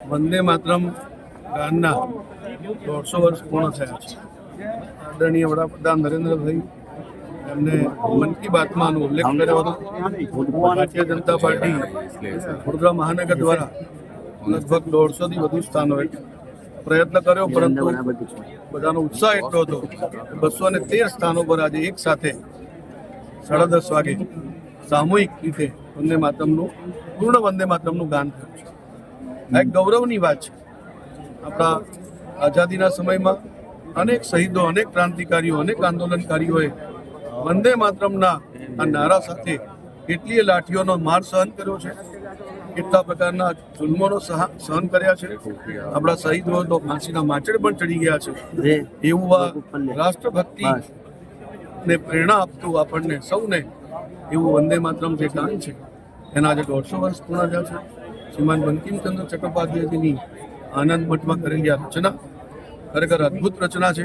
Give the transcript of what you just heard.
વંદે માતરમ ગાનના 150 વર્ષ પૂર્ણ થયા છે. આદરણીય વડાપ્રધાન નરેન્દ્રભાઈ એમને મન કી બાતમાં ઉલ્લેખ કર્યો હતો. ભારતીય જનતા પાર્ટી વડોદરા મહાનગર દ્વારા લગભગ 150થી વધુ સ્થાનોએ પ્રયત્ન કર્યો, પરંતુ બધાનો ઉત્સાહ એટલો હતો કે 213 સ્થાનો પર આજે એક સાથે 10:30 વાગે સામૂહિક રીતે વંદે માતરમનું પૂર્ણ વંદે માતરમનું ગાન થયું છે. આ એક ગૌરવની વાત છે. આપણા આઝાદીના સમયમાં અનેક શહીદો, અનેક ક્રાંતિકારીઓ, અનેક આંદોલનકારીઓએ વંદે માતરમના આ નારા સાથે કેટલીય લાઠીઓનો માર સહન કર્યો છે, કેટલા પ્રકારના જુલ્મોનો સહન કર્યા છે. આપણા શહીદો તો ફાંસીના માચડે પણ ચડી ગયા છે. એવું આ રાષ્ટ્રભક્તિને પ્રેરણા આપતું આપણને સૌને એવું વંદે માતરમ જે ગાન છે એના આજે 150 વર્ષ પૂર્ણ થયા છે. શ્રીમાન બંકિમચંદ્ર ચટ્ટોપાધ્યાયજીની આનંદ મઠમાં કરેલી આ રચના ખરેખર અદ્ભુત રચના છે.